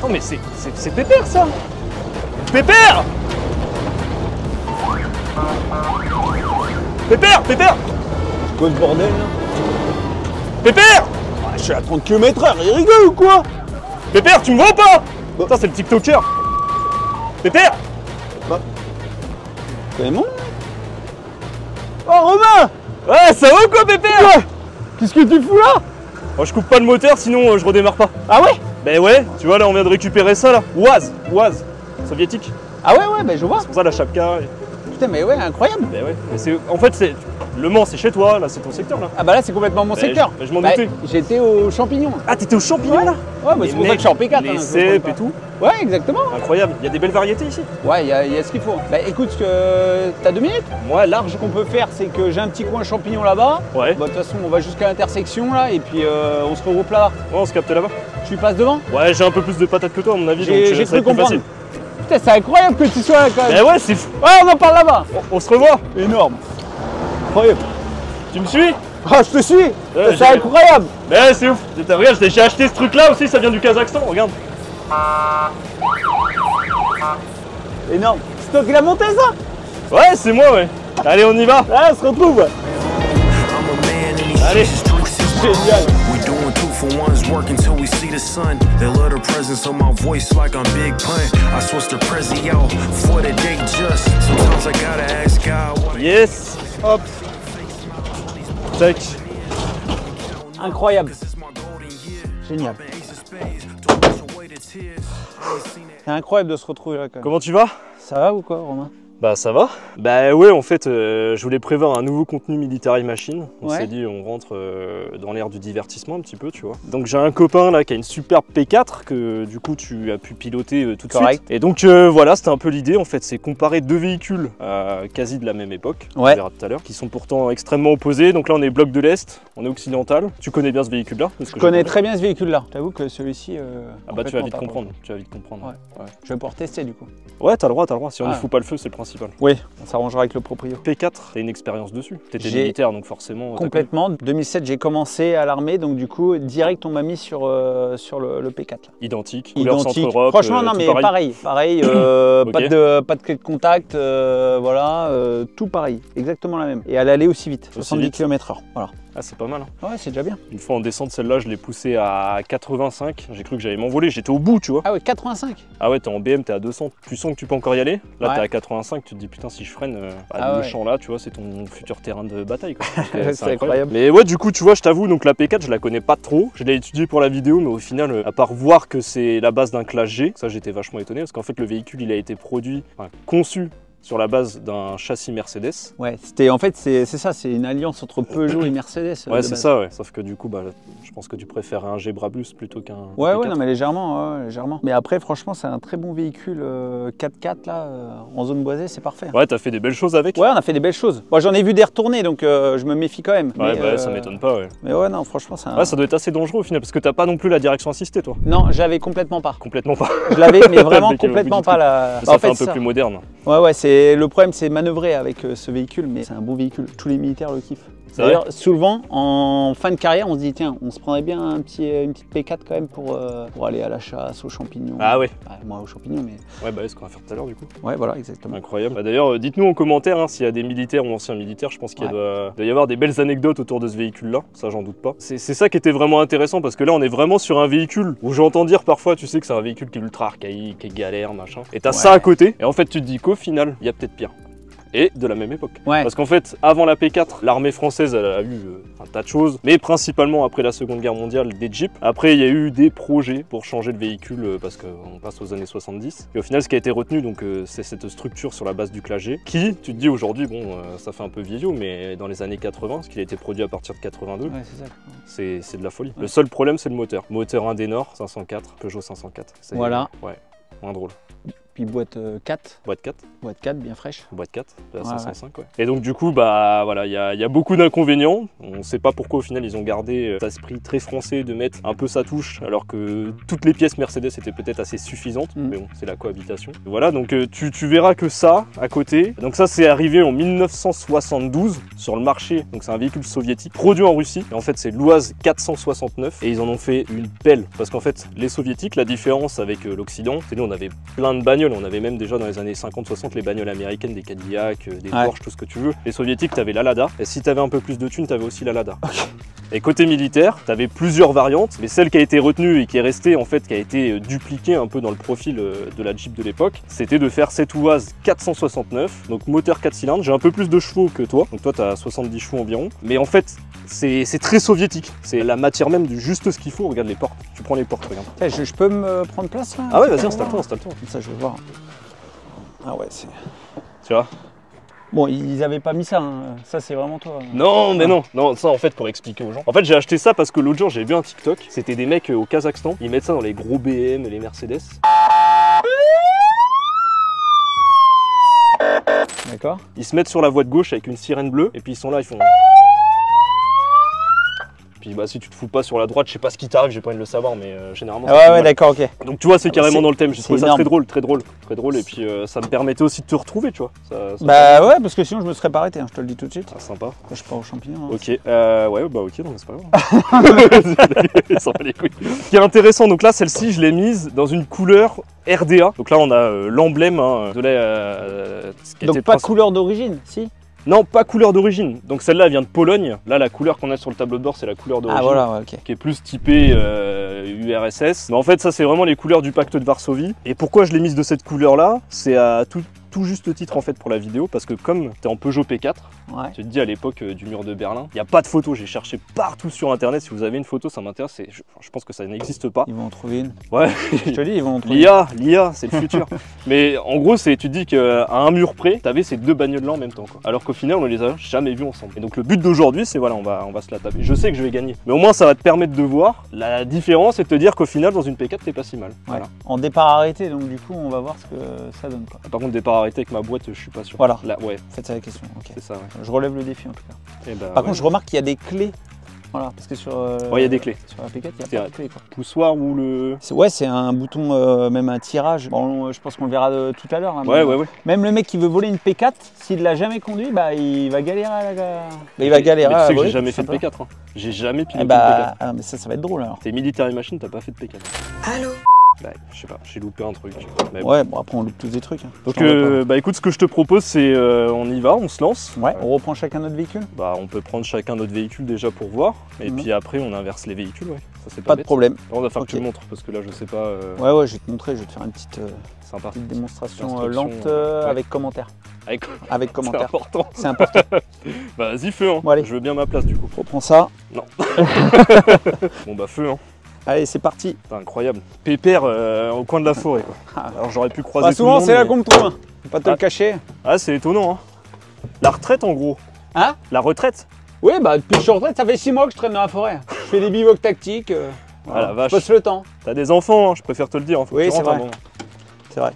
Oh mais c'est Pépère ça. Pépère. Pépère, Pépère. C'est quoi ce bordel là? Pépère. Ah, je suis à 30 km/h, il rigole ou quoi? Pépère, tu me vois ou pas? Putain, c'est le TikToker. Pépère. Bah. C'est mon? Oh Romain! Ouais, ça va ou quoi, Pépère? Ouais. Qu'est-ce que tu fous là? Oh, je coupe pas le moteur, sinon je redémarre pas. Ah ouais? Ben ouais, tu vois, là on vient de récupérer ça là. Oise, soviétique. Ah ouais, bah je vois. C'est pour ça la chapka. Putain, mais ouais, incroyable. Ben ouais, mais c'est, en fait, c'est Le Mans, c'est chez toi, là, c'est ton secteur là. Ah bah là, c'est complètement mon secteur. Je m'en doutais. J'étais aux champignons. Ah, t'étais aux champignons là? Ouais, bah c'est pour ça que je suis en P4. Les cèpes et tout. Ouais, exactement. Incroyable, il y a des belles variétés ici. Ouais, il y a ce qu'il faut. Bah écoute, t'as 2 minutes? Ouais, large. Ce qu'on peut faire, c'est que j'ai un petit coin champignon là-bas. Ouais. Bah de toute façon, on va jusqu'à l'intersection là, et puis on se regroupe là. Ouais, on se capte là-bas. Tu passes devant? Ouais, j'ai un peu plus de patates que toi à mon avis, donc J'ai ça va cru être plus comprendre. facile. Putain, c'est incroyable que tu sois là quand même. Ben ouais, c'est fou. Ouais, on en parle là-bas. On se revoit. Énorme. Incroyable. Tu me suis? Ah, je te suis. Ouais, c'est incroyable. Ben c'est ouf. Regarde, j'ai acheté ce truc là aussi, ça vient du Kazakhstan, regarde. Énorme. C'est toi qui l'as monté ça? Ouais, c'est moi, ouais. Allez, on y va. Ouais, on se retrouve. Allez. Génial. For ones work until we see the sun. They love the presence of my voice like I'm Big Pun. I switched the Prezi out for the day just. Sometimes I gotta ask God what. Yes. Hop. Check. Incroyable. Génial. C'est incroyable de se retrouver là quand même. Comment tu vas? Ça va ou quoi, Romain? Bah ça va. Bah ouais, en fait, je voulais prévoir un nouveau contenu Military Machine. On Ouais. s'est dit, on rentre dans l'ère du divertissement un petit peu, tu vois. Donc j'ai un copain là qui a une superbe P4 que du coup tu as pu piloter tout de Correct. suite. Et donc voilà, c'était un peu l'idée en fait, c'est comparer deux véhicules quasi de la même époque, Ouais. on verra tout à l'heure, qui sont pourtant extrêmement opposés. Donc là on est bloc de l'Est, on est occidental. Tu connais bien ce véhicule-là? Je connais très bien ce véhicule-là. J'avoue que celui-ci. Ah bah tu vas vite complètement comprendre, tu vas vite comprendre. Ouais. Je vais pouvoir tester du coup. Ouais, t'as le droit. Si on ne Ah. fout pas le feu, c'est le principal. Oui, on s'arrangera avec le proprio. P4, t'as une expérience dessus. T'étais J'ai militaire donc forcément. t'as Complètement. 2007, j'ai commencé à l'armée, donc du coup, direct, on m'a mis sur le P4. Là. Identique, couleur Identique. Centre-Europe. Franchement, non, tout mais pareil. pareil. Ok. Pas de clé de contact, voilà, tout pareil, exactement la même. Et elle allait aussi vite, 70 vite. km/h. Voilà. Ah, c'est pas mal. Hein. Ouais, c'est déjà bien. Une fois en descente, celle-là, je l'ai poussée à 85. J'ai cru que j'allais m'envoler. J'étais au bout, tu vois. Ah ouais, 85. Ah ouais, t'es en BM, t'es à 200. Tu sens que tu peux encore y aller. Là, Ouais. t'es à 85. Tu te dis, putain, si je freine, Ah le ouais. champ là, tu vois, c'est ton futur terrain de bataille. Quoi. C'est incroyable. Mais ouais, du coup, tu vois, je t'avoue, donc la P4, je la connais pas trop. Je l'ai étudiée pour la vidéo, mais au final, à part voir que c'est la base d'un classe G, ça j'étais vachement étonné parce qu'en fait, le véhicule, il a été produit, enfin, conçu sur la base d'un châssis Mercedes. Ouais, c'était en fait, c'est ça, c'est une alliance entre Peugeot et Mercedes. Ouais, de c'est base. ça, ouais. Sauf que du coup, bah, je pense que tu préfères un G Brabus plutôt qu'un. Ouais, P4. non, mais légèrement, légèrement. Mais après, franchement, c'est un très bon véhicule 4x4 là, en zone boisée, c'est parfait. Ouais, t'as fait des belles choses avec. Ouais, on a fait des belles choses. Moi, j'en ai vu des retournées, donc je me méfie quand même. Ouais, Mais, bah, ça m'étonne pas, ouais. Mais ouais, non, franchement, ça. Ouais, ça doit être assez dangereux au final, parce que t'as pas non plus la direction assistée, toi. Non, j'avais complètement pas. Complètement pas. Je l'avais, mais vraiment Le mec est au bout complètement du pas truc. la. Ça fait un peu plus moderne. Ouais, c'est le problème, c'est manœuvrer avec ce véhicule, mais c'est un bon véhicule. Tous les militaires le kiffent. C'est D'ailleurs, souvent, en fin de carrière, on se dit, tiens, on se prendrait bien une petite P4 quand même pour aller à la chasse, aux champignons. Ah ouais. Ouais, moi, aux champignons, mais. Ouais, bah, c'est ce qu'on va faire tout à l'heure, du coup. Ouais, voilà, exactement. Incroyable. Bah, d'ailleurs, dites-nous en commentaire hein, s'il y a des militaires ou anciens militaires. Je pense qu'il doit y avoir des belles anecdotes autour de ce véhicule-là. Ça, j'en doute pas. C'est ça qui était vraiment intéressant parce que là, on est vraiment sur un véhicule où j'entends dire parfois, tu sais que c'est un véhicule qui est ultra archaïque, qui est galère, machin. Et t'as ça à côté. Et en fait, tu te dis qu'au final, il y a peut-être pire. Et de la même époque. Ouais. Parce qu'en fait, avant la P4, l'armée française elle a eu un tas de choses, mais principalement après la Seconde Guerre mondiale, des Jeeps. Après, il y a eu des projets pour changer le véhicule parce qu'on passe aux années 70. Et au final, ce qui a été retenu, donc, c'est cette structure sur la base du classe G, qui, tu te dis aujourd'hui, bon, ça fait un peu vieillot, mais dans les années 80, ce qui a été produit à partir de 82, Ouais, c'est ça. c'est de la folie. Ouais. Le seul problème, c'est le moteur. Moteur Indénor 504, Peugeot 504. Voilà. Ouais, moins drôle. Puis boîte 4. Boîte 4. Boîte 4, bien fraîche. Boîte 4, la Ouais, 505, ouais. Et donc du coup, bah voilà, il y a beaucoup d'inconvénients. On ne sait pas pourquoi au final ils ont gardé cet esprit très français de mettre un peu sa touche, alors que toutes les pièces Mercedes étaient peut-être assez suffisantes. Mais bon, c'est la cohabitation. Voilà, donc tu verras que ça à côté. Donc ça, c'est arrivé en 1972 sur le marché. Donc c'est un véhicule soviétique produit en Russie. Et en fait, c'est l'Oise 469 et ils en ont fait une pelle. Parce qu'en fait, les soviétiques, la différence avec l'Occident, c'est nous on avait plein de bagnoles. On avait même déjà dans les années 50-60 les bagnoles américaines, des Cadillac, des Porsche, tout ce que tu veux. Les soviétiques, t'avais la Lada. Et si t'avais un peu plus de thunes, t'avais aussi la Lada. Et côté militaire, t'avais plusieurs variantes, mais celle qui a été retenue et qui est restée, en fait, qui a été dupliquée un peu dans le profil de la Jeep de l'époque, c'était de faire cette Oise 469, donc moteur 4 cylindres. J'ai un peu plus de chevaux que toi, donc toi t'as 70 chevaux environ, mais en fait, c'est très soviétique. C'est la matière même du juste ce qu'il faut. Regarde les portes, tu prends les portes, regarde. Je peux me prendre place là? Ah ouais, vas-y, installe-toi, installe-toi. Comme ça, je vais voir. Ah ouais, c'est... Tu vois? Bon, ils avaient pas mis ça, hein. Ça c'est vraiment toi. Non, mais non, ça en fait pour expliquer aux gens. En fait, j'ai acheté ça parce que l'autre jour j'ai vu un TikTok, c'était des mecs au Kazakhstan, ils mettent ça dans les gros BM et les Mercedes. D'accord. Ils se mettent sur la voie de gauche avec une sirène bleue et puis ils sont là, ils font... Puis bah si tu te fous pas sur la droite, je sais pas ce qui t'arrive, j'ai pas envie de le savoir, mais généralement... Ouais, d'accord, ok. Donc tu vois, c'est carrément dans le thème, j'ai trouvé ça énorme. très drôle, et puis ça me permettait aussi de te retrouver, tu vois. Ça Bah ouais, parce que sinon je me serais pas arrêté, hein, je te le dis tout de suite. Ah, sympa. Je pars aux champignons. Hein. Ok, ouais, bah ok, non, c'est pas grave. Il s'en bat les couilles. Ce qui est intéressant, donc là, celle-ci, je l'ai mise dans une couleur RDA. Donc là, on a l'emblème hein, de la... Donc pas couleur d'origine, si? Non, pas couleur d'origine. Donc celle-là, elle vient de Pologne. Là, la couleur qu'on a sur le tableau de bord, c'est la couleur d'origine. Ah voilà, ouais, ok. Qui est plus typée URSS. Mais en fait, ça, c'est vraiment les couleurs du pacte de Varsovie. Et pourquoi je l'ai mise de cette couleur-là? C'est à tout juste titre en fait pour la vidéo, parce que comme tu es en Peugeot P4, ouais. tu te dis à l'époque du mur de Berlin, il n'y a pas de photo. J'ai cherché partout sur internet. Si vous avez une photo, ça m'intéresse. Je pense que ça n'existe pas. Ils vont en trouver une. Ouais. Je te dis, ils vont en trouver une. L'IA, c'est le futur. Mais en gros, tu te dis qu'à un mur près, tu avais ces deux bagnoles-là en même temps, quoi. Alors qu'au final, on les a jamais vues ensemble. Et donc le but d'aujourd'hui, c'est voilà, on va se la taper. Je sais que je vais gagner, mais au moins ça va te permettre de voir la différence et de te dire qu'au final, dans une P4, t'es pas si mal. Ouais. Voilà. En départ arrêté, donc du coup, on va voir ce que ça donne, quoi. Par contre, départ arrêté avec ma boîte, je suis pas sûr. Voilà. Là, ouais. Faites ça la question. Ok. C'est ça. Ouais. Je relève le défi en tout cas. Et bah, Par contre, je remarque qu'il y a des clés. Voilà, parce que sur. Ouais, il y a des clés. Sur la P4, il y a pas de clés, quoi. Poussoir ou le. Ouais, c'est un bouton, même un tirage. Bon, je pense qu'on le verra tout à l'heure. Hein, Ouais. Même le mec qui veut voler une P4, s'il l'a jamais conduit, bah il va galérer à la. Il va galérer mais tu à sais que voler, j'ai jamais fait de simplement. P4. Hein. J'ai jamais piloté Eh bah, ah, mais ça va être drôle alors. T'es militaire et machine, t'as pas fait de P4. Allô? Bah, je sais pas, j'ai loupé un truc. Mais Ouais, bon après on loupe tous des trucs. Hein. Donc bah écoute, ce que je te propose, c'est on y va, on se lance. Ouais, on reprend chacun notre véhicule. Bah on peut prendre chacun notre véhicule déjà pour voir, et puis après on inverse les véhicules, ouais. Ça c'est Pas de bête. problème. On va faire Ok. que tu le montres, parce que là je sais pas... Ouais, je vais te montrer, je vais te faire une petite Sympa. démonstration Instruction, lente ouais. avec commentaire. Avec... Avec C'est commentaire. important. C'est important. Bah vas-y, feu, hein. Bon, allez. Je veux bien ma place du coup. Reprends ça. Non. Bon bah feu, hein. Allez, c'est parti. C'est incroyable. Pépère au coin de la forêt, quoi. Ah. Alors j'aurais pu croiser Bah, tout souvent, le monde, c'est là mais- qu'on me trouve. Hein. Faut pas te Ah. le cacher. Ah, c'est étonnant, hein. La retraite en gros. Hein? La retraite. Oui, bah depuis que je suis en retraite, ça fait 6 mois que je traîne dans la forêt. Je fais des bivocs tactiques. Ah, la vache. Je passe le temps. T'as des enfants, hein, je préfère te le dire. Hein. Faut que Oui, tu c'est rentres vrai. un moment. C'est vrai.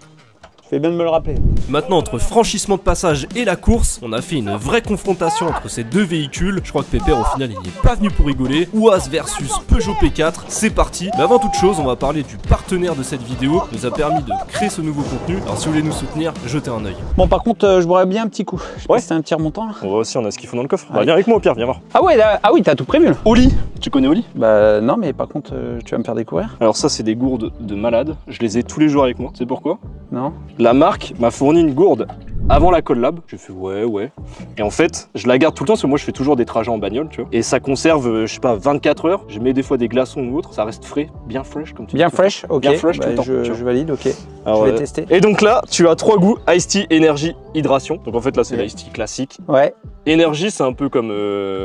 Je fais bien de me le rappeler. Maintenant, entre franchissement de passage et la course, on a fait une vraie confrontation entre ces deux véhicules. Je crois que Pépère, au final, il n'y est pas venu pour rigoler. Oise versus Peugeot P4, c'est parti. Mais avant toute chose, on va parler du partenaire de cette vidéo, qui nous a permis de créer ce nouveau contenu. Alors si vous voulez nous soutenir, jetez un œil. Bon, par contre, je boirais bien un petit coup. Je sais pas Ouais. si c'est un petit remontant là. On voit aussi, on a ce qu'il faut dans le coffre. Bah, Allez. viens avec moi au pire, viens voir. Ah ouais, ah oui, t'as tout prévu là. Oli, tu connais Oli? Bah non, mais par contre, tu vas me faire découvrir. Alors ça, c'est des gourdes de malade. Je les ai tous les jours avec moi. Tu sais pourquoi? Non? La marque m'a fourni une gourde avant la collab. J'ai fait ouais. Et en fait, je la garde tout le temps parce que moi je fais toujours des trajets en bagnole, tu vois. Et ça conserve, je sais pas, 24 heures. Je mets des fois des glaçons ou autre. Ça reste frais, bien fresh comme tu Bien dis. fresh, ok. Bien fresh tout Bah, le temps, tu vois. je valide, ok. Alors, je vais tester. Et donc là, tu as 3 goûts, Ice Tea, Energy hydration. Donc en fait là c'est Ouais. l'ice tea classique. Ouais, Énergie c'est un peu comme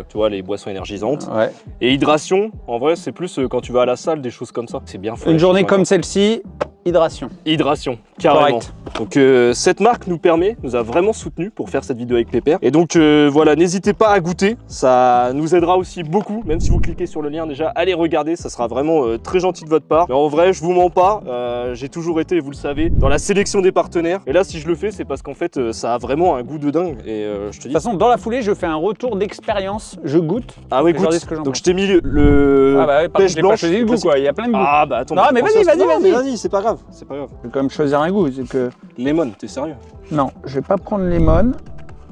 tu vois les boissons énergisantes. ouais. Et hydration en vrai c'est plus quand tu vas à la salle, des choses comme ça. C'est bien fait. Une journée comme celle-ci, hydration. Hydration, carrément. Correct. Donc cette marque nous a vraiment soutenus pour faire cette vidéo avec Pépère. Et donc voilà, n'hésitez pas à goûter, ça nous aidera aussi beaucoup. Même si vous cliquez sur le lien déjà, allez regarder, ça sera vraiment très gentil de votre part. Mais en vrai, je vous mens pas, j'ai toujours été, vous le savez, dans la sélection des partenaires. Et là, si je le fais, c'est parce qu'en fait, ça a vraiment un goût de dingue. Et je te De dis. toute façon, dans la foulée, je fais un retour d'expérience, je goûte. Ah oui, je leur dis écoute. ce que j'en Donc pense. je t'ai mis le Ah bah ouais, par pêche contre, j'ai pas blanche. choisi le goût classique. quoi, il y a plein de goûts. Ah bah attends. Non, mais pensez vas-y, à ça. vas-y, Non, mais vas-y. vas-y, c'est pas grave, c'est pas grave. Je vais quand même choisir un goût, c'est que... Lemon, t'es sérieux? Non, je vais pas prendre lemon,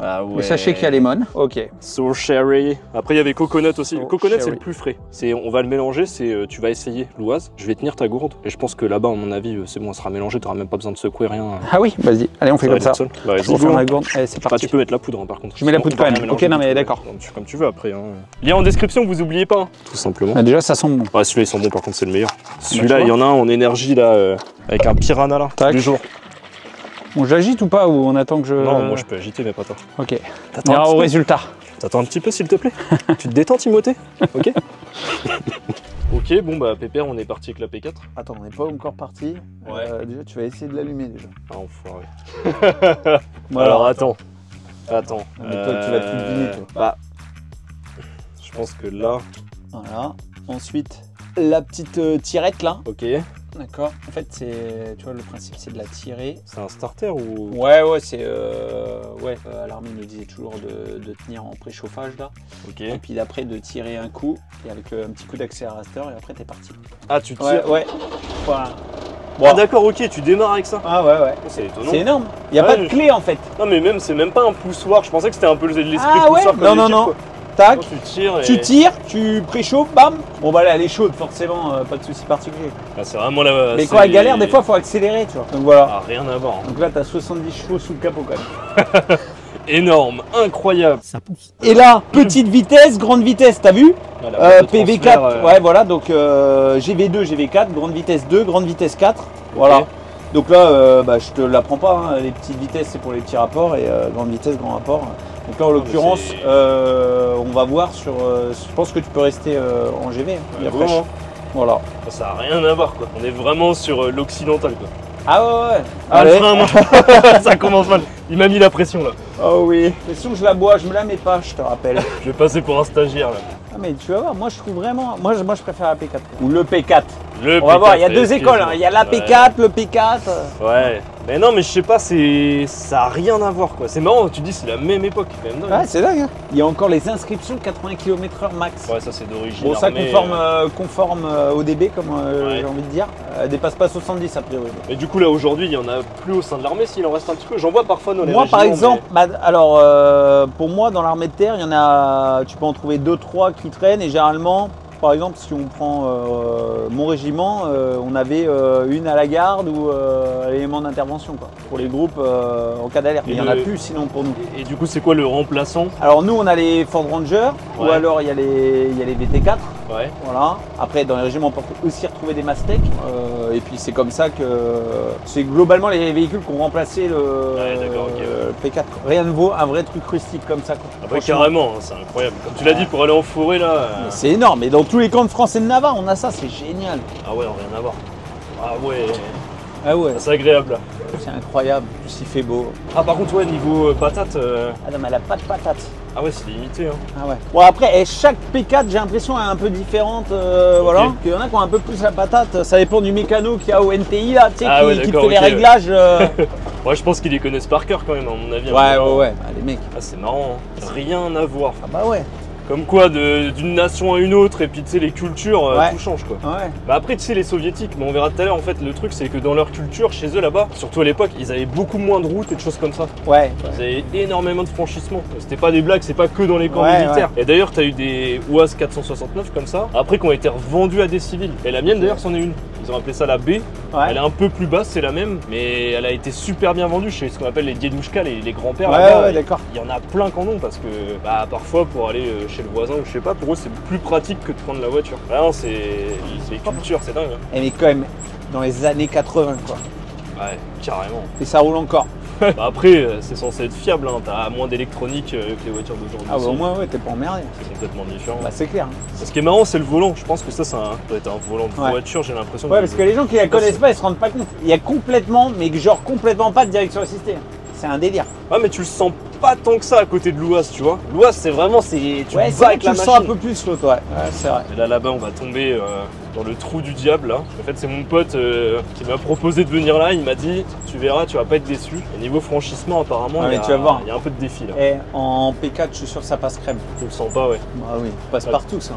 Ah ouais. mais sachez qu'il y a lemon. Ok. So cherry. Après il y avait coconut aussi. So Le coconut c'est cherry. le plus frais. On va le mélanger, tu vas essayer l'Oise. Je vais tenir ta gourde et je pense que là-bas à mon avis c'est bon, on sera mélangé, t'auras même pas besoin de secouer rien. Ah oui, vas-y, allez, on fait va comme ça. être seul. Bah, Je vas-y, referme go. la gourde, allez, c'est Bah, parti. tu peux mettre la poudre hein, par contre. Je mets la Sinon, poudre on va quand rien même. mélanger Ok, non, du mais tout. d'accord. Comme tu veux après. Hein. Lien en description, vous oubliez pas. Hein. Tout simplement. Ah, déjà, ça sent bon. Ouais, celui-là ils sont bons par contre, c'est le meilleur. tu Celui-là, il y vois. en a un en énergie là, avec un piranha là, Tac. tous les jours. Bon, j'agite ou pas, ou on attend que je... Non, moi je peux agiter, mais pas toi. Ok. T'attends On un ira petit au peu. résultat. T'attends un petit peu s'il te plaît. Tu te détends Timothée. Ok. Ok, bon bah Pépère, on est parti avec la P4. Attends, on n'est pas encore parti. Ouais. Déjà, tu vas essayer de l'allumer déjà. Ah enfoiré. Voilà. Alors attends. Attends. Non, mais toi, tu vas tout deviner, toi. Bah, je pense que là, Voilà. Ensuite, la petite tirette là. ok. D'accord. En fait, c'est, tu vois, le principe, c'est de la tirer. C'est un starter ou... Ouais, c'est, à l'armée, il nous disait toujours de tenir en préchauffage là. Ok. Et puis d'après, de tirer un coup, et avec un petit coup d'accélérateur, et après, t'es parti. Ah, tu tires. Ouais. Voilà. Ah d'accord, ok, tu démarres avec ça. Ah ouais. C'est étonnant. C'est énorme. Il n'y a Ouais, pas de clé en fait. Non mais même, c'est même pas un poussoir. Je pensais que c'était un peu l'esprit Ah ouais. poussoir comme Non. les Jeeps, quoi. Tac. Tu tires et... Tu tires, tu préchauffes, bam. Bon bah là, elle est chaude, forcément, pas de souci particulier. Ah, c'est vraiment la... Mais c'est quand elle galère, des fois, il faut accélérer, tu vois. Donc voilà. Ah, rien à voir. Donc là, t'as 70 chevaux sous le capot quand même. Énorme, incroyable. Ça pousse. Et là, petite vitesse, grande vitesse, t'as vu Voilà, PV4, ouais, voilà, donc GV2, GV4, grande vitesse 2, grande vitesse 4. Voilà. Ok. Donc là, je te l'apprends pas, hein, les petites vitesses, c'est pour les petits rapports, et grande vitesse, grand rapport. Donc là, en l'occurrence, c'est- on va voir sur. Je pense que tu peux rester en GV, hein, bien fraîche. Vraiment. Voilà. Ça a rien à voir quoi. On est vraiment sur l'occidental quoi. Ah ouais. Ah, le Allez. frein, moi. Ça commence mal. Il m'a mis la pression là. Oh oui. Mais si je la bois, je me la mets pas, je te rappelle. Je vais passer pour un stagiaire là. Ah mais tu vas voir, moi je trouve vraiment. Moi je préfère la P4. Ou le P4. Le On va P4, voir, il y a deux excuse-moi. écoles, hein. Il y a la Ouais. P4, le P4. Ouais. Mais non, mais je sais pas, ça a rien à voir quoi. C'est marrant, tu dis c'est la même époque. C'est quand même dingue. Ouais, c'est dingue. Hein. Il y a encore les inscriptions 80 km/h max. Ouais, ça c'est d'origine. Bon, ça armée, conforme au DB, comme Ouais. j'ai envie de dire. Elle dépasse pas 70 a priori. Mais du coup là aujourd'hui, il y en a plus au sein de l'armée s'il en reste un petit peu. J'en vois parfois dans les Moi par régiments, exemple, pour moi dans l'armée de terre, il y en a, tu peux en trouver 2-3 qui traînent et généralement, par exemple si on prend mon régiment, on avait une à la garde ou à l'élément d'intervention quoi, pour les groupes en cas d'alerte. Et Il y en a le- plus sinon pour nous. Et du coup, c'est quoi le remplaçant? Alors nous on a les Ford Ranger ou Ouais. alors il y a les VT4. Ouais. Voilà. Après, dans les régiments, on peut aussi retrouver des Mastec. Et puis, c'est comme ça que c'est globalement les véhicules qui ont remplacé le, Ouais, d'accord, ok, le P4. quoi. Rien ne vaut un vrai truc rustique comme ça. Quoi. Ah bah Franchement, carrément, hein, c'est incroyable. Comme tu l'as dit, pour aller en forêt là. c'est énorme. Et dans tous les camps de France et de Navarre, on a ça. C'est génial. Ah ouais, rien à voir. Ah ouais, Ah ouais, c'est agréable là. c'est incroyable. En plus, il fait beau. Ah par contre, ouais, niveau patate. Ah non, mais elle a pas de patate. Ah ouais, c'est limité. Hein. Ah ouais. Bon, après, chaque P4, j'ai l'impression, est un peu différente. Voilà. Il y en a qui ont un peu plus la patate. Ça dépend du mécano qu'il y a au NTI là, tu sais, Ah ouais, qui te d'accord, fait les ok, ouais. réglages. Ouais, je pense qu'ils les connaissent par cœur quand même, à mon avis. Ouais. Ah, les mecs. Ah, c'est marrant, hein. Rien à voir. Ah bah ouais. Comme quoi, d'une nation à une autre, et puis tu sais, les cultures, Ouais. tout change quoi. Ouais. Bah après, tu sais, les soviétiques, mais on verra tout à l'heure, en fait, le truc, c'est que dans leur culture, chez eux là-bas, surtout à l'époque, ils avaient beaucoup moins de routes et de choses comme ça. Ouais. Ils avaient énormément de franchissements. C'était pas des blagues, c'est pas que dans les camps Ouais, militaires. Et d'ailleurs, t'as eu des UAZ 469 comme ça, après qui ont été revendus à des civils. Et la mienne, d'ailleurs, c'en est une. Ils ont appelé ça la B. Ouais. Elle est un peu plus basse, c'est la même, mais elle a été super bien vendue chez ce qu'on appelle les diedouchkas, les grands-pères. Ouais, là-bas. ouais, d'accord. Il y en a plein qu'en ont parce que bah, parfois pour aller chez le voisin ou je sais pas, pour eux c'est plus pratique que de prendre la voiture. Vraiment c'est les cultures, c'est dingue. Hein. Et mais quand même, dans les années 80, quoi. Ouais, carrément. Et ça roule encore. Bah après, c'est censé être fiable, hein. T'as moins d'électronique que les voitures d'aujourd'hui. Ah bah au moins ouais, t'es pas emmerdé. C'est complètement différent. Bah c'est clair. Ce qui est marrant, c'est le volant. Je pense que ça doit être un volant de voiture, j'ai l'impression. Ouais, parce que les gens qui la connaissent pas, ils se rendent pas compte. Il y a complètement, mais genre complètement pas de direction assistée. C'est un délire. Ah mais tu le sens pas tant que ça à côté de l'Oise, tu vois. L'Oise, c'est vraiment, tu ouais, vas avec tu la le machine. sens un peu plus l'autre, ouais. Ouais, c'est vrai. Et là-bas, on va tomber dans le trou du diable, là. En fait, c'est mon pote qui m'a proposé de venir là. Il m'a dit, tu verras, tu vas pas être déçu. Et niveau franchissement, apparemment, Ouais, il tu vas voir. y a un peu de défi, là. Et en P4, je suis sûr que ça passe crème. Tu le sens pas, ouais. Bah oui, ça passe Ouais. partout ça.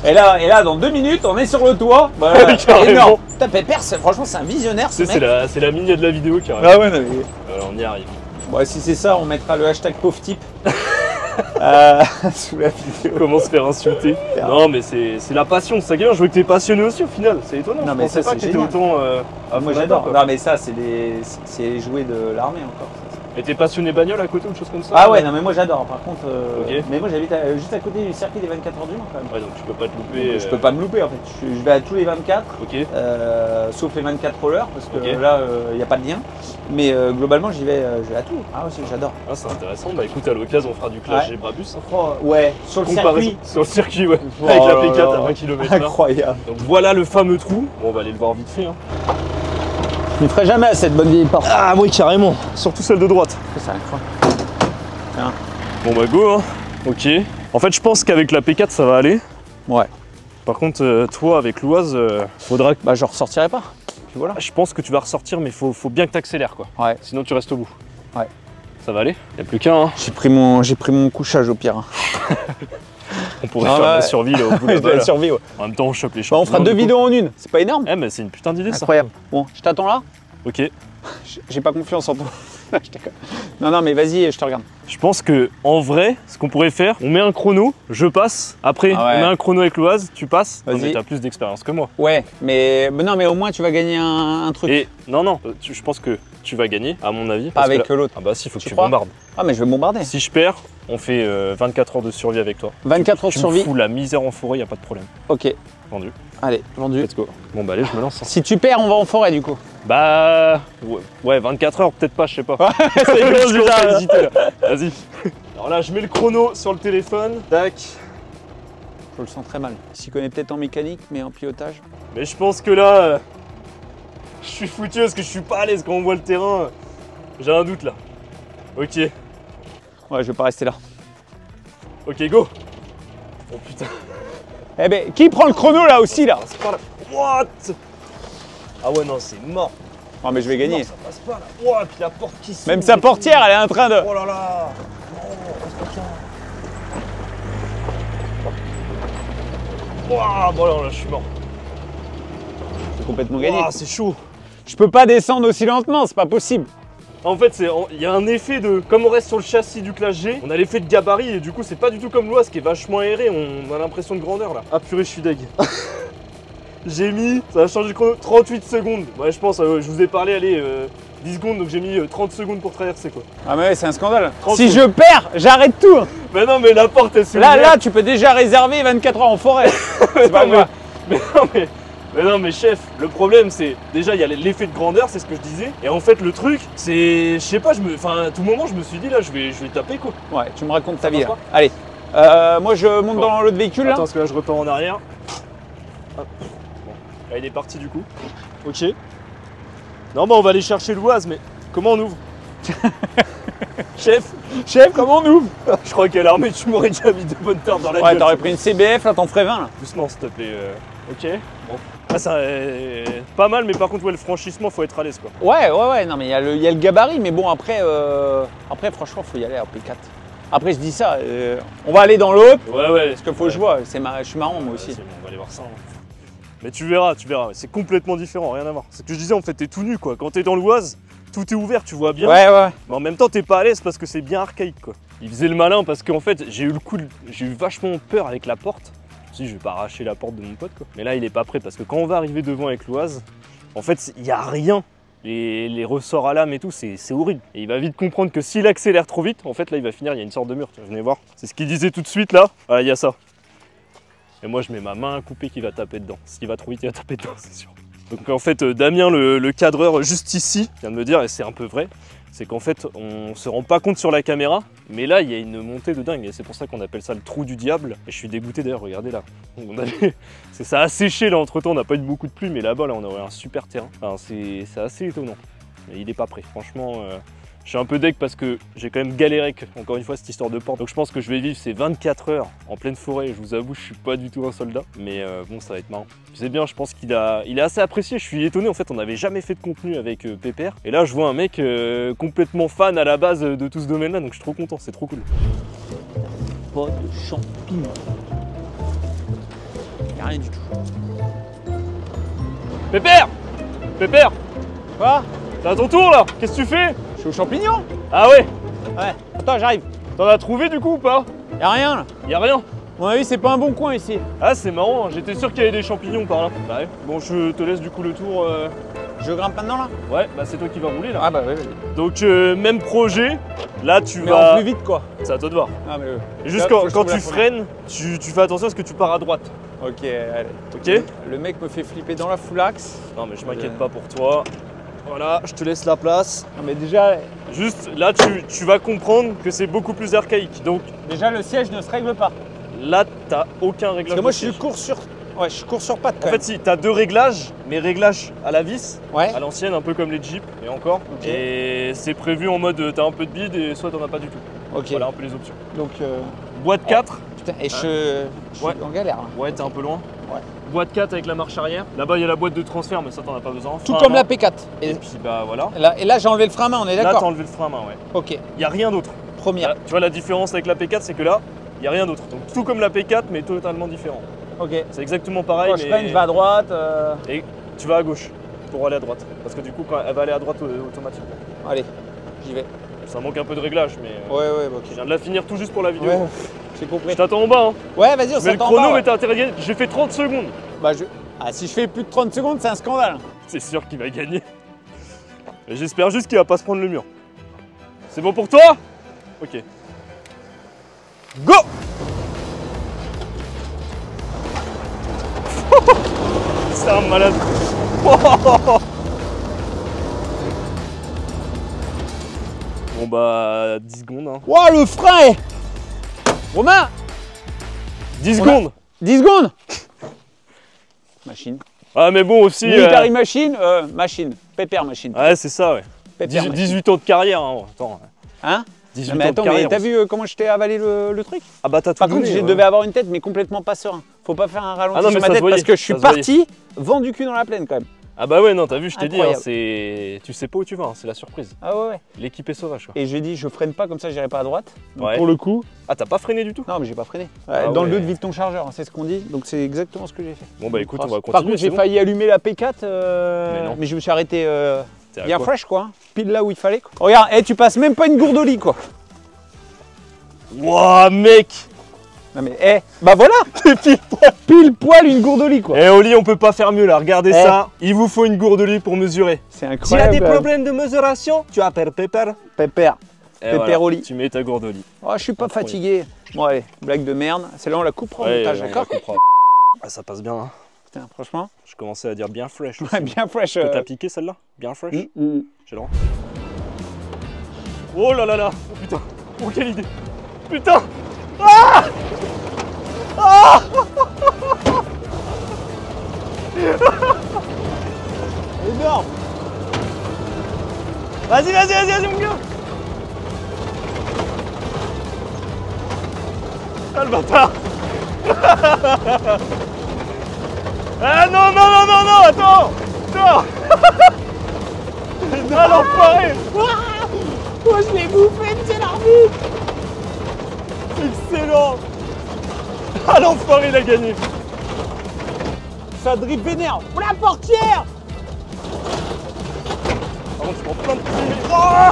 Et là, dans 2 minutes, on est sur le toit. Bah, Carrément. énorme. Putain, Pépère, franchement, c'est un visionnaire ce Tu sais, mec. c'est la mini de la vidéo qui arrive. Ah ouais, non, mais... On y arrive. Bon, si c'est ça, on mettra le hashtag pauvre type sous la vidéo. Comment se faire insulter. Non, mais c'est la passion, c'est ça qui est bien. Je veux que t'es passionné aussi au final. C'est étonnant. Non, Je mais pensais ça, pas c'est que t'étais génial. autant. Ah, moi fond j'adore. là-dedans, quoi. Non, mais ça, c'est les jouets de l'armée encore. Ça. Et t'es passionné bagnole à côté ou autre chose comme ça? Ah ouais, non, mais moi j'adore. Par contre, Ok. mais moi j'habite juste à côté du circuit des 24 heures du Mans quand même. Ouais, donc tu peux pas te louper. Je peux pas me louper en fait. Je vais à tous les 24, Ok. sauf les 24 rollers parce que Ok. là il n'y a pas de lien. Mais globalement j'y vais à tout. Ah ouais, j'adore. Ah, c'est intéressant. Bah écoute, à l'occasion, on fera du clash Ouais. et Brabus. Hein. Oh, ouais, sur le circuit. Sur le circuit, ouais. Oh Avec la là P4 là. à 20 km/h. Incroyable. Donc voilà le fameux trou. Bon, on va aller le voir vite fait. Hein. Je ne ferai jamais à cette bonne vieille porte. Ah, oui, carrément. Surtout celle de droite. C'est incroyable. Bon, bah go. Hein. Ok. En fait, je pense qu'avec la P4, ça va aller. Ouais. Par contre, toi, avec l'Oise, faudra que. Bah je ressortirai pas. Puis voilà. Je pense que tu vas ressortir, mais faut bien que tu accélères, quoi. Ouais. Sinon, tu restes au bout. Ouais. Ça va aller? Y a plus qu'un. Hein. J'ai pris mon couchage au pire. On pourrait Ah faire de ouais. la survie là, au bout Je là-bas, dois là. survivre. En même temps, on chope les Bah, champignons. on fera 2 du coup. vidéos en une. C'est pas énorme? Eh, mais c'est une putain d'idée, ça. Incroyable. Bon, je t'attends là. Ok. J'ai pas confiance en toi. Je déconne. Non, mais vas-y, je te regarde. Je pense que en vrai, ce qu'on pourrait faire, on met un chrono, je passe. Après, Ah ouais. on met un chrono avec l'Oise, tu passes. Non, Vas-y. mais t'as plus d'expérience que moi. Ouais, mais non, mais au moins tu vas gagner un truc. Et non, je pense que tu vas gagner, à mon avis. Pas parce que avec là- l'autre. Ah bah si, faut que Tu tu crois bombardes. Ah, mais je vais bombarder. Si je perds, on fait 24 heures de survie avec toi. 24 heures de Tu me survie. fous la misère en forêt, y a pas de problème. Ok, Vendu. allez, vendu. Let's go. Bon bah allez, je me lance. Hein. Si tu perds, on va en forêt du coup. Bah ouais, 24 heures peut-être pas, je sais pas. Ça y est, Je commence à hésiter, là. Vas-y. Alors là, je mets le chrono sur le téléphone. Tac. Je le sens très mal. Il s'y connaît peut-être en mécanique, mais en pilotage. Mais je pense que là, je suis foutu parce que je suis pas à l'aise quand on voit le terrain. J'ai un doute là. Ok. Ouais, je vais pas rester là. Ok, go. Oh putain. Eh ben, qui prend le chrono là aussi là? C'est pas là. What? Ah ouais, non, c'est mort. Ah, mais je vais gagner. Non, ça passe pas là. Oh, et puis la porte qui s'ouvre. Même sa et tout. portière, elle est en train de. Oh là là. Ouah, bon alors là, je suis mort. C'est complètement gagné. Ouah, c'est chaud. Je peux pas descendre aussi lentement, c'est pas possible. En fait, il y a un effet de. Comme on reste sur le châssis du Clash G, on a l'effet de gabarit et du coup, c'est pas du tout comme l'Oise qui est vachement aéré. On a l'impression de grandeur là. Ah purée, je suis deg. J'ai mis. Ça a changé le chrono 38 secondes. Ouais, je pense, je vous ai parlé, allez, 10 secondes, donc j'ai mis 30 secondes pour traverser quoi. Ah, mais ouais, c'est un scandale. 30 Si secondes. je perds, j'arrête tout. Mais non, mais la porte elle s'est Là, ouverte. tu peux déjà réserver 24 heures en forêt. C'est pas Non, moi. Mais non, mais chef, le problème c'est déjà il y a l'effet de grandeur, c'est ce que je disais. Et en fait, le truc, c'est, je sais pas, à tout moment, je me suis dit là, je vais taper quoi. Ouais, tu me racontes ta Ça vie passe là. Allez, moi je monte Bon. dans l'autre véhicule là. Attends, parce que là, je repars en arrière. Hop. Bon. Là, il est parti du coup. Ok. Non, bah on va aller chercher l'Oise, mais comment on ouvre? Chef, comment on ouvre? Je crois qu'à l'armée, tu m'aurais déjà mis de bonnes terres dans la Ouais, gueule. t'aurais pris une CBF, là t'en ferais 20 là. Doucement, s'il te plaît. Ok. Bon. Ah, ça, pas mal, mais par contre, ouais, le franchissement, faut être à l'aise quoi. Ouais, non mais il y a le gabarit, mais bon après franchement faut y aller à P4. Après je dis ça, on va aller dans l'autre, Ouais. parce qu'il faut que je vois, je suis marrant moi aussi. C'est bon, on va aller voir ça. Hein. Mais tu verras, c'est complètement différent, rien à voir. C'est ce que je disais, en fait, t'es tout nu quoi. Quand t'es dans l'Oise, tout est ouvert, tu vois bien. Ouais. Mais en même temps, t'es pas à l'aise parce que c'est bien archaïque quoi. Il faisait le malin parce qu'en fait, j'ai eu vachement peur avec la porte. Si je vais pas arracher la porte de mon pote quoi. Mais là, il est pas prêt parce que quand on va arriver devant avec l'Oise, en fait, il y a rien. Les ressorts à lame et tout, c'est horrible. Et il va vite comprendre que s'il accélère trop vite, en fait, là, il va finir, il y a une sorte de mur. Venez voir. C'est ce qu'il disait tout de suite là. Voilà, il y a ça. Et moi, je mets ma main coupée qui va taper dedans. S'il va trop vite, il va taper dedans, c'est sûr. Donc en fait, Damien, le cadreur juste ici, vient de me dire, et c'est un peu vrai, c'est qu'en fait, on se rend pas compte sur la caméra, mais là, il y a une montée de dingue, et c'est pour ça qu'on appelle ça le trou du diable. Et je suis dégoûté d'ailleurs, regardez là. Ça a séché là entre temps, on n'a pas eu beaucoup de pluie, mais là-bas, là, on aurait un super terrain. Enfin, c'est assez étonnant. Et il est pas prêt, franchement. Je suis un peu deg parce que j'ai quand même galéré avec, encore une fois, cette histoire de porte. Donc je pense que je vais vivre ces 24 heures en pleine forêt. Je vous avoue, je suis pas du tout un soldat. Mais bon, ça va être marrant. C'est bien, je pense qu'il est assez apprécié. Je suis étonné, en fait, on n'avait jamais fait de contenu avec Pépère. Et là, je vois un mec complètement fan à la base de tout ce domaine-là. Donc je suis trop content, c'est trop cool. Pas de champignons. Y'a rien du tout. Pépère! Pépère! Quoi? C'est à ton tour là! Qu'est-ce que tu fais? Je suis aux champignons? Ah ouais? Ouais. Attends, j'arrive. T'en as trouvé du coup ou pas? Y'a rien là. Y'a rien? À mon avis, c'est pas un bon coin ici. Ah, c'est marrant, j'étais sûr qu'il y avait des champignons par là. Bah ouais. Bon, je te laisse du coup le tour. Je grimpe maintenant là? Ouais, bah c'est toi qui vas rouler là. Ah bah oui, vas-y. Donc même projet, là tu Mais vas... en plus vite quoi. C'est à toi de voir. Ah mais Et juste là, faut que quand je trouve tu la freines, tu fais attention à ce que tu pars à droite. Ok, allez. Ok? Le mec me fait flipper dans la full axe. Non mais je m'inquiète pas pour toi. Voilà, je te laisse la place. Non mais déjà Juste là tu vas comprendre que c'est beaucoup plus archaïque. Donc le siège ne se règle pas. là t'as aucun réglage. Parce que moi de je suis siège. court sur. Ouais, je suis court sur pattes quand En fait si, t'as deux réglages, mais réglages à la vis, Ouais. à l'ancienne, un peu comme les Jeeps, et encore. Ok. Et c'est prévu en mode t'as un peu de bide et soit t'en as pas du tout. Ok. Voilà un peu les options. Donc Boîte 4, putain, et je suis Ouais. en galère là. ouais t'es un peu loin. Ouais. Boîte 4 avec la marche arrière. Là-bas il y a la boîte de transfert mais ça t'en as pas besoin. Tout Frein à comme main. la P4. Et puis bah voilà. Et là j'ai enlevé le frein à main, on est Là t'as d'accord? enlevé le frein à main, ouais. Ok, Il n'y a rien d'autre. première. Là, tu vois la différence avec la P4 c'est que là, il n'y a rien d'autre. Donc tout comme la P4 mais totalement différent. Ok. C'est exactement pareil Quand je mais freine, je vais à droite. et tu vas à gauche pour aller à droite. Parce que du coup quand elle va aller à droite automatiquement. Allez, j'y vais. Ça manque un peu de réglage mais Ouais, bah, je ok. viens de la finir tout juste pour la vidéo. Ouais, j'ai compris. Je t'attends en bas hein. Ouais, vas-y, on Mais le s'attend en chrono bas, ouais. est intéressant. J'ai fait 30 secondes. Bah, ah, si je fais plus de 30 secondes, c'est un scandale. C'est sûr qu'il va gagner. Mais j'espère juste qu'il va pas se prendre le mur. C'est bon pour toi? Ok. Go! C'est un malade. Bon bah 10 secondes hein. Ouah, le frein! Romain! 10 On a- secondes. 10 secondes! Machine. Ah mais bon aussi. Military machine, machine. Pépère machine. Ouais c'est ça ouais. Pépère 18, machine. 18 ans de carrière hein. Attends. Hein? 18 Non, mais ans attends, de carrière. mais t'as vu comment je t'ai avalé le truc? Ah bah t'as tout Par contre, donné, je ouais. devais avoir une tête, mais complètement pas serein. Faut pas faire un ralenti Ah non, mais sur ma ça se tête voyait, parce que je suis ça se voyait. parti, vent du cul dans la plaine quand même. Ah bah ouais non t'as vu je t'ai dit hein, Incroyable. c'est... Tu sais pas où tu vas hein, c'est la surprise. Ah ouais. L'équipe est sauvage quoi. Et j'ai dit, je freine pas comme ça, j'irai pas à droite. Donc Ouais. pour le coup, Ah t'as pas freiné du tout? non, mais j'ai pas freiné. Ah Dans ouais. le 2 de vide ton chargeur, hein, c'est ce qu'on dit. Donc c'est exactement ce que j'ai fait. Bon bah écoute on va Par continuer. contre, j'ai c'est bon. failli allumer la P4, Mais non. mais je me suis arrêté T'es à bien quoi? fresh quoi. Hein. Pile là où il fallait. Quoi. Regarde, tu passes même pas une gourde au lit quoi. Wouah mec. Non mais, bah voilà. Pile poil une gourde au lit quoi. Eh Oli on peut pas faire mieux là, regardez Eh. ça. Il vous faut une gourde de lit pour mesurer. C'est incroyable. de mesuration, tu appelles Pépère. Pépère. Et Pépère au lit. Tu mets ta gourde au lit. Oh, je suis pas Incroyable. fatigué. Bon allez, blague de merde. Celle-là on la coupera au montage, on d'accord? la coupera. Ah, ça passe bien hein. Putain, franchement, Je commençais à dire bien fresh. ouais, bien fresh. T'as piqué celle-là? Bien fresh? Mm, mm. J'ai le droit. Oh là là là. Oh putain. Oh quelle idée. Putain. Ah ah Énorme. Vas-y mon gars. Ah le bâtard. Ah non, attends. Ah l'enfoiré. Oh, je l'ai bouffé, c'est l'arbitre. Excellent. Ah l'enfoiré il a gagné. Ça drip vénère. Oh, la portière. Par contre je prends plein de petits... Oh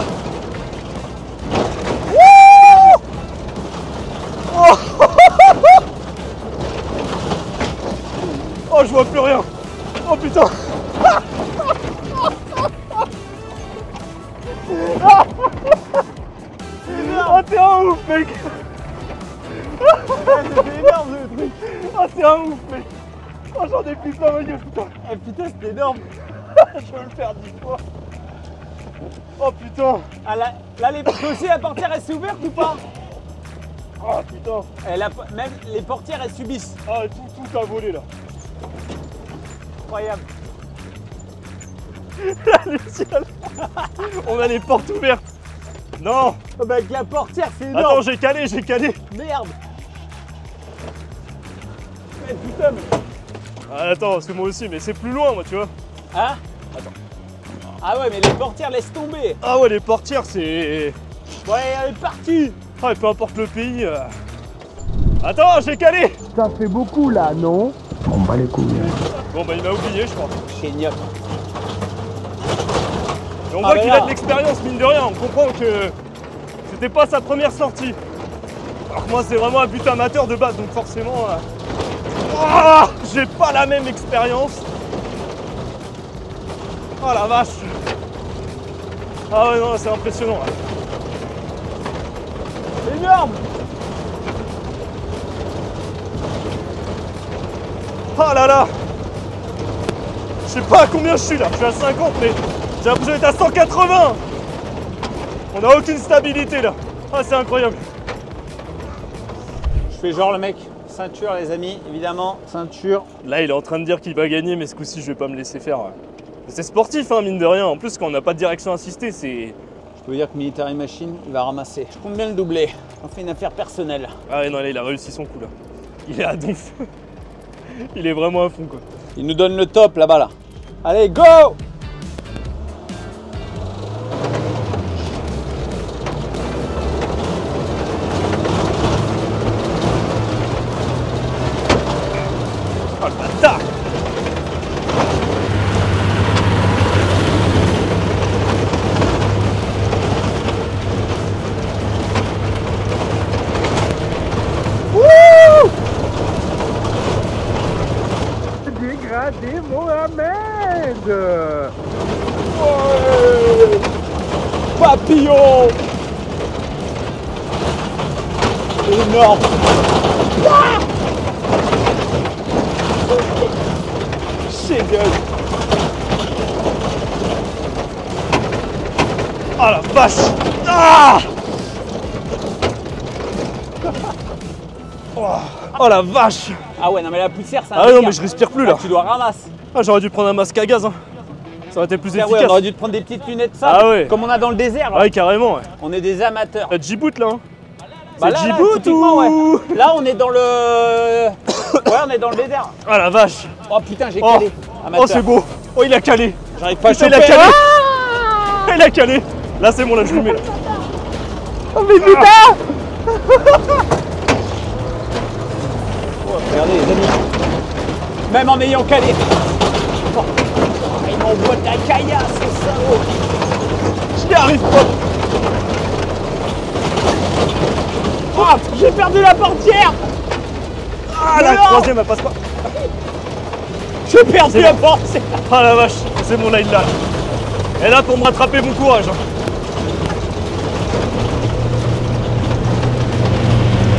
Oh je vois plus rien. Oh putain. Oh t'es un ouf mec. C'était énorme le truc. Oh t'es un ouf mec. Oh j'en ai plus plein ma gueule putain. Eh putain, c'était énorme. Je veux le faire 10 fois. Oh putain. Ah, là, les dossiers, la portière, elle s'est ouverte ou pas? Oh putain. Même les portières, elles subissent. Ah, tout a volé là. Incroyable. Luciole. On a les portes ouvertes. Non. Oh, bah, avec la portière, c'est énorme. Attends, j'ai calé. Merde. Mais putain, mais... Ah, attends, parce que moi aussi, mais c'est plus loin, moi, tu vois. Hein? Attends. Ah ouais, mais les portières laissent tomber. Ah ouais, les portières, c'est... Ouais, elle est partie. Ah, et peu importe le pays. Attends, j'ai calé. Ça fait beaucoup là, non? On bat les couilles. Bon, bah, il m'a oublié, je crois. Génial. Et on voit qu'il a de l'expérience, mine de rien. On comprend que c'était pas sa première sortie. Alors que moi, c'est vraiment un but amateur de base, donc forcément... j'ai pas la même expérience. Oh la vache. Ah ouais, non, c'est impressionnant. Là. Énorme. Oh là là. Je sais pas à combien je suis là. Je suis à 50, mais j'ai l'impression d'être à 180. On n'a aucune stabilité là. Ah, c'est incroyable. Je fais genre le mec. Ceinture, les amis, évidemment. Ceinture. Là, il est en train de dire qu'il va gagner, mais ce coup-ci, je vais pas me laisser faire. C'est sportif, hein, mine de rien. En plus, quand on n'a pas de direction assistée, c'est... Je peux vous dire que Military Machine, il va ramasser. Je compte bien le doubler. On fait une affaire personnelle. Ah ouais, non, là, il a réussi son coup, là. Il est à donf. Il est vraiment à fond, quoi. Il nous donne le top, là-bas, là. Allez, go! Oh, le bâtard! Dégradé Mohamed. Ouais. Papillon. Énorme. Ah, chef-d'œuvre. Oh la vache! Ah! Oh la vache! Ah ouais, non mais la poussière, c'est un Ah ouais, non, délire. mais je respire plus là. Ah, tu dois ramasser. Ah, j'aurais dû prendre un masque à gaz, hein. Ça aurait été plus Ah ouais, efficace. on aurait dû te prendre des petites lunettes sable, Ah ouais. comme on a dans le désert. Là. Ouais, carrément, ouais. On est des amateurs. Djibouti là, hein. Bah C'est là, Djibouti typiquement, ou... ouais. Là, on est dans le... Ouais, on est dans le désert. Ah la vache! Oh putain, j'ai Oh. calé. Amateur. Oh, c'est beau! Oh, il a calé! J'arrive pas à Putain, choper. il a calé! Ah, Il a calé! Là, c'est bon, là, je lui mets là. oh, mais putain. Oh, regardez, les amis. Même en ayant calé. Oh, il m'envoie de la caillasse, ce salaud. Je n'y arrive pas! Oh, j'ai perdu la portière. Ah, la Non. troisième, elle passe pas! J'ai perdu C'est la bon. portière. Ah la vache! C'est bon, là, il lâche. Et là, pour me rattraper, bon courage! Hein.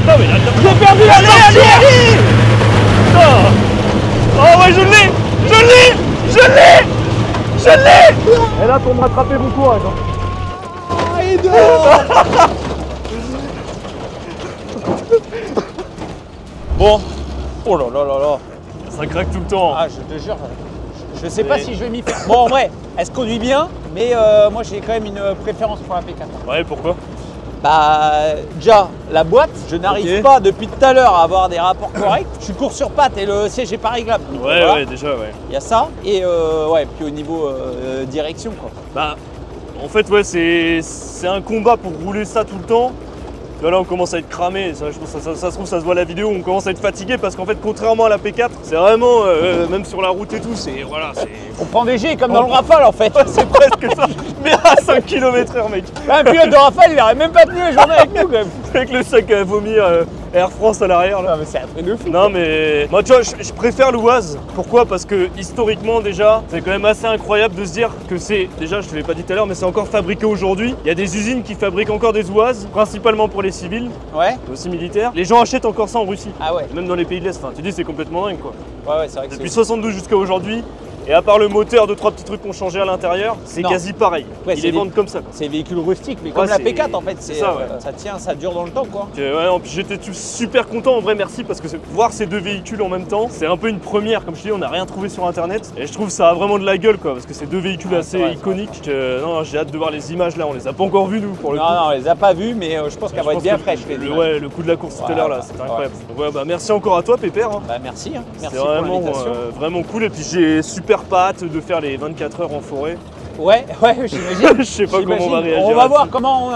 Non, mais il a... J'ai perdu la portière. Oh ouais, je l'ai! Je l'ai! Je l'ai! Je l'ai! Et là, pour me rattraper, bon courage! Hein. Ah, et dehors. Bon. Oh là là là là. Ça craque tout le temps. Ah, je te jure, je sais pas si je vais m'y faire. Bon, en vrai, elle se conduit bien, mais moi j'ai quand même une préférence pour la P4. Ouais, pourquoi? Bah, déjà, la boîte, je n'arrive Ok. pas depuis tout à l'heure à avoir des rapports corrects. Je suis court sur pattes et le siège est pas réglable. Donc, Ouais, voilà. ouais, déjà, ouais. Il y a ça. Et ouais, puis au niveau direction, quoi. Bah, en fait, ouais, c'est un combat pour rouler ça tout le temps. Là, on commence à être cramé. Ça, je pense, ça se trouve, ça se voit à la vidéo. On commence à être fatigué parce qu'en fait, contrairement à la P4, c'est vraiment, même sur la route et tout, c'est voilà, c'est. On prend des G comme dans le Rafale en fait. C'est presque ça, mais à 5 km/h, mec. Un pilote de Rafale, il aurait même pas tenu la journée avec nous quand même. Avec le sac à vomir Air France à l'arrière, là. Non, mais c'est un truc de fou. Non mais moi tu vois je préfère l'Oise. Pourquoi? Parce que historiquement déjà c'est quand même assez incroyable de se dire que c'est, déjà je te l'ai pas dit tout à l'heure, mais c'est encore fabriqué aujourd'hui. Il y a des usines qui fabriquent encore des Oises, principalement pour les civils, Ouais. mais aussi militaires. Les gens achètent encore ça en Russie, Ah ouais. même dans les pays de l'Est. Enfin, tu dis c'est complètement dingue quoi. Ouais, ouais, c'est vrai que Depuis c'est. 72 jusqu'à aujourd'hui, Et à part le moteur, 2-3 petits trucs qu'on changé à l'intérieur, c'est Non. quasi pareil. Ouais, Ils c'est les des- vendent comme ça. C'est des véhicules rustiques, mais comme Ouais, la c'est- P4 en fait, c'est ça, ouais. ça tient, ça dure dans le temps quoi. Donc, ouais, non, puis j'étais super content en vrai, merci, parce que voir ces deux véhicules en même temps, c'est un peu une première. Comme je dis, on n'a rien trouvé sur internet. Et je trouve ça a vraiment de la gueule quoi, parce que c'est deux véhicules Ah, assez c'est vrai, iconiques. Non, j'ai hâte de voir les images là, on les a pas encore vues nous pour le coup. Non, on les a pas vus, mais je pense qu'elles Je vont être pense bien que fraîches les le, images. ouais, le coup de la course tout à l'heure là, Ouais, c'était incroyable. Donc, ouais, bah, merci encore à toi Pépère. Hein. Bah merci, hein. Merci C'est pour vraiment, l'invitation. vraiment cool. Et puis j'ai super pas hâte de faire les 24 heures en forêt. Ouais, j'imagine. Je sais pas comment on va J'imagine. réagir. On va voir là-dessus. comment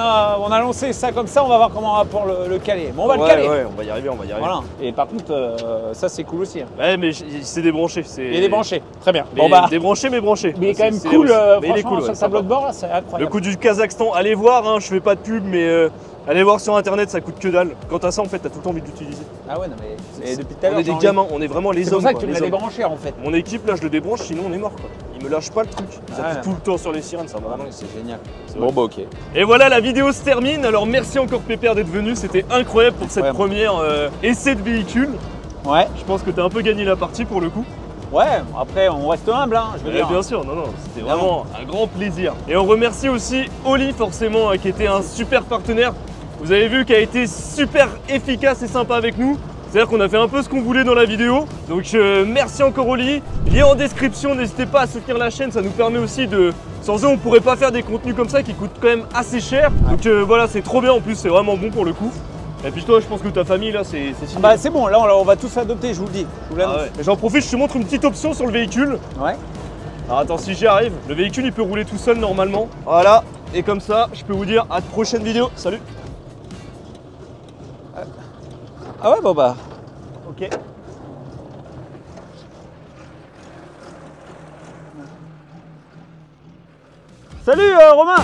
on a lancé ça comme ça, on va voir comment on va pour le caler. Bon, on va le Ouais, caler. ouais, on va y arriver, on va y arriver. Voilà. Et par contre, ça c'est cool aussi. Hein. Ouais, mais c'est débranché. Il est débranché. Très bien. Mais Bon bah. débranché, mais branché. Mais il est quand même C'est cool, aussi. Mais il est franchement, cool, sur ouais, le tableau sympa. de bord là, c'est Le incroyable. coup du Kazakhstan, allez voir, hein, je fais pas de pub, mais allez voir sur internet, ça coûte que dalle. Quant à ça, en fait, t'as tout le temps envie de l'utiliser. Ah ouais, non mais depuis tout à On l'heure. est des j'ai envie- gamins, on est vraiment les C'est hommes. pour ça que quoi, tu me les l'as hommes. débranché en fait. Mon équipe, là, je le débranche, sinon on est mort. Quoi. Il me lâche pas le truc. Ça Ouais. fait tout le temps sur les sirènes, ça va vraiment. C'est génial. C'est Bon vrai. bah ok. Et voilà, la vidéo se termine. Alors merci encore Pépère d'être venu, c'était incroyable pour cette Incroyable. première essai de véhicule. Ouais. Je pense que t'as un peu gagné la partie pour le coup. Ouais, après on reste humble, hein, je veux dire. Bien sûr, non, c'était Évidemment. vraiment un grand plaisir. Et on remercie aussi Oli forcément, qui était un super partenaire. Vous avez vu, qui a été super efficace et sympa avec nous. C'est-à-dire qu'on a fait un peu ce qu'on voulait dans la vidéo. Donc merci encore Oli. Lien en description, n'hésitez pas à soutenir la chaîne, ça nous permet aussi de... Sans eux, on pourrait pas faire des contenus comme ça qui coûtent quand même assez cher. Donc voilà, c'est trop bien en plus, c'est vraiment bon pour le coup. Et puis toi, je pense que ta famille là, c'est signé. Bah c'est bon, là on va tous adopter, je vous le dis. Je vous Ah l'annonce. ouais. Et j'en profite, je te montre une petite option sur le véhicule. Ouais. Alors attends, si j'y arrive, le véhicule il peut rouler tout seul normalement. Voilà, et comme ça, je peux vous dire à de prochaines vidéos. Salut. Ah ouais, bon bah. Ok. Salut Romain.